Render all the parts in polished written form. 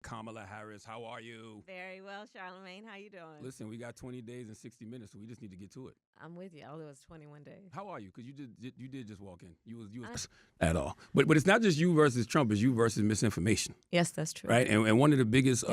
Kamala Harris. How are you? Very well, Charlamagne. How you doing? Listen, we got 20 days and 60 minutes, so we just need to get to it. I'm with you. Although it's 21 days. How are you? Because you did just walk in. You was at all. But it's not just you versus Trump. It's you versus misinformation. Yes, that's true. Right? And one of the biggest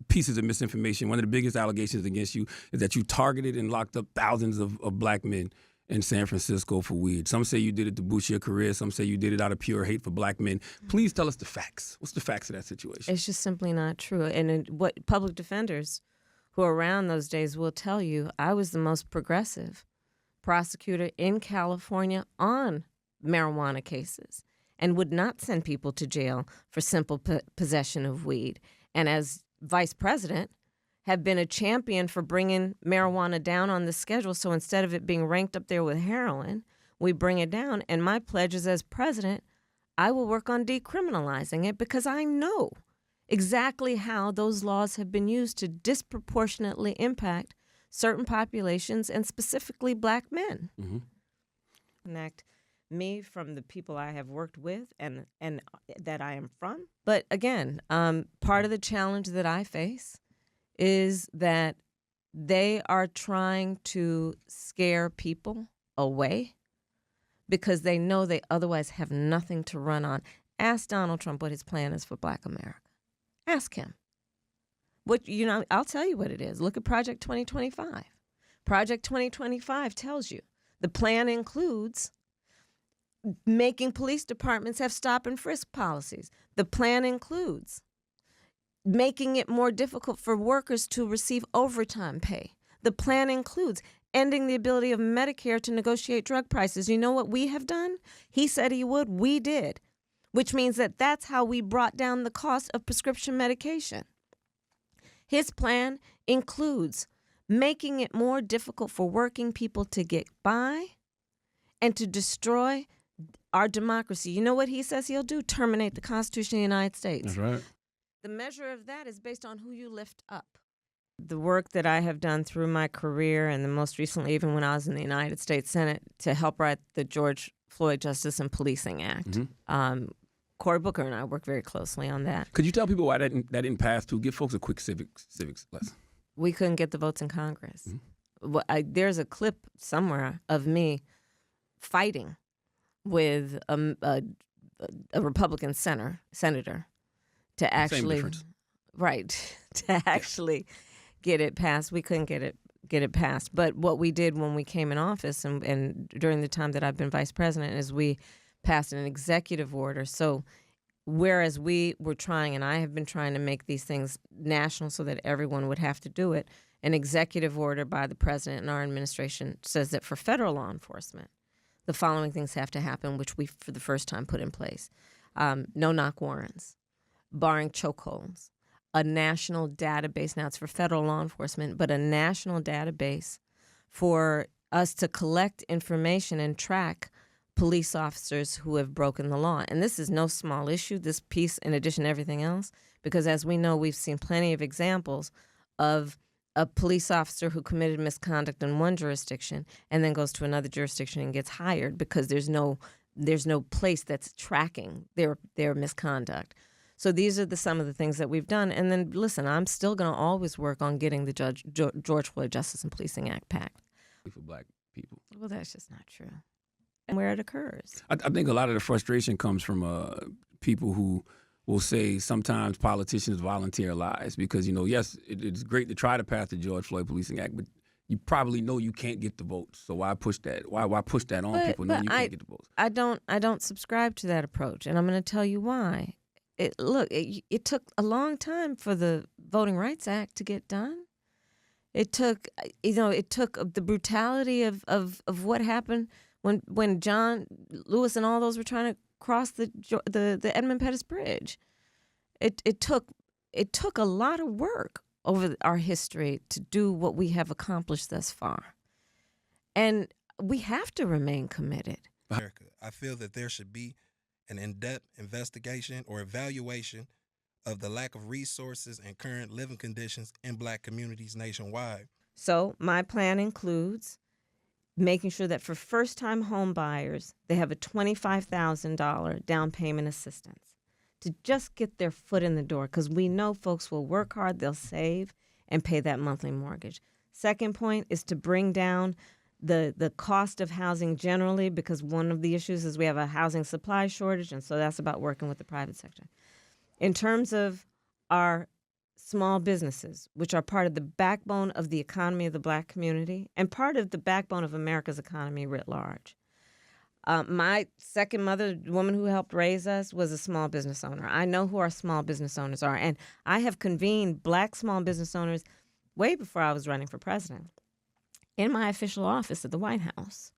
pieces of misinformation, one of the biggest allegations against you is that you targeted and locked up thousands of black men in San Francisco for weed. Some say you did it to boost your career. Some say you did it out of pure hate for black men. Please tell us the facts. What's the facts of that situation? It's just simply not true. And what public defenders who are around those days will tell you, I was the most progressive prosecutor in California on marijuana cases and would not send people to jail for simple possession of weed. And as vice president, have been a champion for bringing marijuana down on the schedule. So instead of it being ranked up there with heroin, we bring it down. And my pledge is, as president, I will work on decriminalizing it because I know exactly how those laws have been used to disproportionately impact certain populations and specifically black men. Mm-hmm. Connect me from the people I have worked with and that I am from. But again, part of the challenge that I face is that they are trying to scare people away because they know they otherwise have nothing to run on. Ask Donald Trump what his plan is for Black America. Ask him. I'll tell you what it is. Look at Project 2025. Project 2025 tells you the plan includes making police departments have stop and frisk policies. The plan includes making it more difficult for workers to receive overtime pay. The plan includes ending the ability of Medicare to negotiate drug prices. You know what we have done? He said he would. We did, which means that's how we brought down the cost of prescription medication. His plan includes making it more difficult for working people to get by and to destroy our democracy. You know what he says he'll do? Terminate the Constitution of the United States. That's right. The measure of that is based on who you lift up. The work that I have done through my career, and then most recently even when I was in the United States Senate, to help write the George Floyd Justice and Policing Act. Mm-hmm. Cory Booker and I work very closely on that. Could you tell people why that didn't pass too? Give folks a quick civics lesson. We couldn't get the votes in Congress. Mm-hmm. There's a clip somewhere of me fighting with a Republican senator to actually, to actually get it passed. We couldn't get it passed. But what we did when we came in office and during the time that I've been vice president is we passed an executive order. So whereas we were trying, and I have been trying to make these things national so that everyone would have to do it, an executive order by the president and our administration says that for federal law enforcement, the following things have to happen, which we for the first time put in place. No-knock warrants, barring chokeholds, a national database. Now it's for federal law enforcement, but a national database for us to collect information and track police officers who have broken the law. And this is no small issue, this piece, in addition to everything else, because as we know, we've seen plenty of examples of a police officer who committed misconduct in one jurisdiction and then goes to another jurisdiction and gets hired because there's no place that's tracking their misconduct. So these are some of the things that we've done. And then, listen, I'm still going to always work on getting the George Floyd Justice and Policing Act passed. For black people. Well, that's just not true. And where it occurs. I think a lot of the frustration comes from people who will say sometimes politicians volunteer lies because, yes, it's great to try to pass the George Floyd Policing Act, but you probably know you can't get the votes. So why push that? Why push that on people knowing you can't get the votes? I don't subscribe to that approach, and I'm going to tell you why. It took a long time for the Voting Rights Act to get done. It took the brutality of what happened when John Lewis and all those were trying to cross the Edmund Pettus Bridge. It took a lot of work over our history to do what we have accomplished thus far. And we have to remain committed. America, I feel that there should be an in-depth investigation or evaluation of the lack of resources and current living conditions in black communities nationwide. So my plan includes making sure that for first-time home buyers, they have a $25,000 down payment assistance to just get their foot in the door, because we know folks will work hard, they'll save, and pay that monthly mortgage. Second point is to bring down the cost of housing generally, because one of the issues is we have a housing supply shortage, and so that's about working with the private sector. In terms of our small businesses, which are part of the backbone of the economy of the Black community and part of the backbone of America's economy writ large. My second mother, the woman who helped raise us, was a small business owner. I know who our small business owners are, and I have convened Black small business owners way before I was running for president in my official office at the White House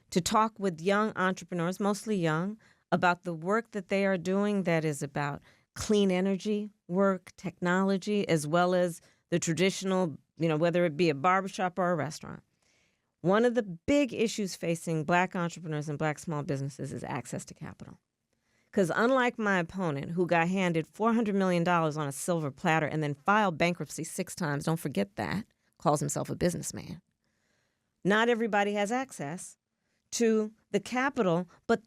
to talk with young entrepreneurs, mostly young, about the work that they are doing that is about clean energy work, technology, as well as the traditional, whether it be a barbershop or a restaurant. One of the big issues facing Black entrepreneurs and Black small businesses is access to capital. Because unlike my opponent, who got handed $400 million on a silver platter and then filed bankruptcy 6 times, don't forget that, calls himself a businessman, not everybody has access to the capital, but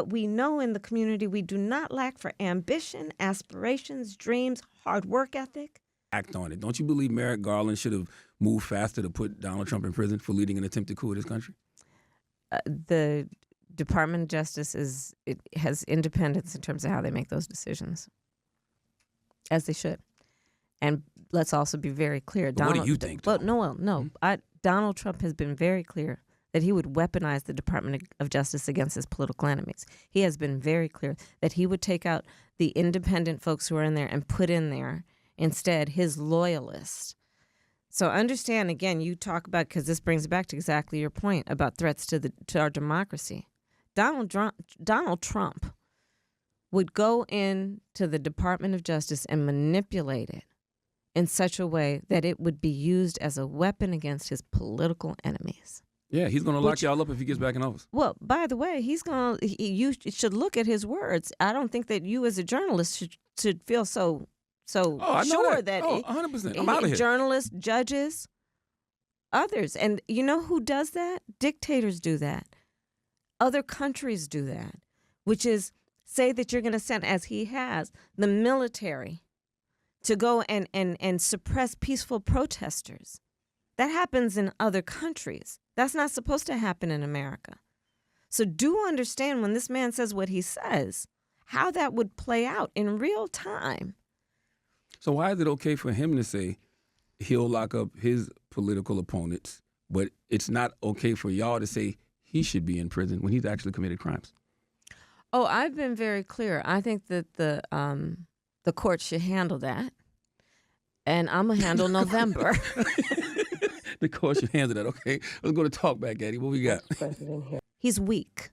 we know in the community we do not lack for ambition, aspirations, dreams, hard work ethic. Act on it. Don't you believe Merrick Garland should have moved faster to put Donald Trump in prison for leading an attempted coup in this country? The Department of Justice has independence in terms of how they make those decisions, as they should. And let's also be very clear. What do you think? Well, no. Donald Trump has been very clear that he would weaponize the Department of Justice against his political enemies. He has been very clear that he would take out the independent folks who are in there and put in there instead his loyalists. So understand, again, you talk about, because this brings back to exactly your point about threats to our democracy. Donald Trump would go into the Department of Justice and manipulate it in such a way that it would be used as a weapon against his political enemies. Yeah, he's going to lock y'all up if he gets back in office. Well, by the way, you should look at his words. I don't think that you as a journalist should feel so sure that 100%. I'm out of here. Journalists, judges, others. And you know who does that? Dictators do that. Other countries do that, which is say that you're going to send, as he has, the military to go and suppress peaceful protesters. That happens in other countries. That's not supposed to happen in America. So do understand when this man says what he says, how that would play out in real time. So why is it okay for him to say he'll lock up his political opponents, but it's not okay for y'all to say he should be in prison when he's actually committed crimes? Oh, I've been very clear. I think that the court should handle that, and I'm gonna handle November. The court should handle that. Okay, let's go to Talkback, Eddie. What we got? He's weak.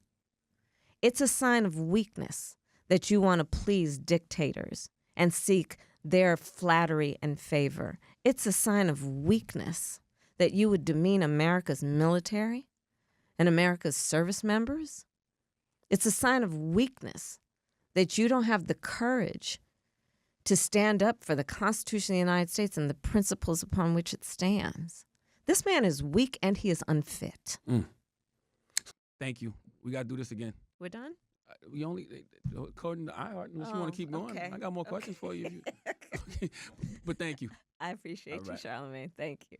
It's a sign of weakness that you want to please dictators and seek their flattery and favor. It's a sign of weakness that you would demean America's military and America's service members. It's a sign of weakness that you don't have the courage to stand up for the Constitution of the United States and the principles upon which it stands. This man is weak and he is unfit. Thank you. We got to do this again. We're done? We only, according to iHeart, unless you want to keep going. Okay. I got more questions for you. Okay. But thank you. I appreciate you, Charlamagne. Thank you.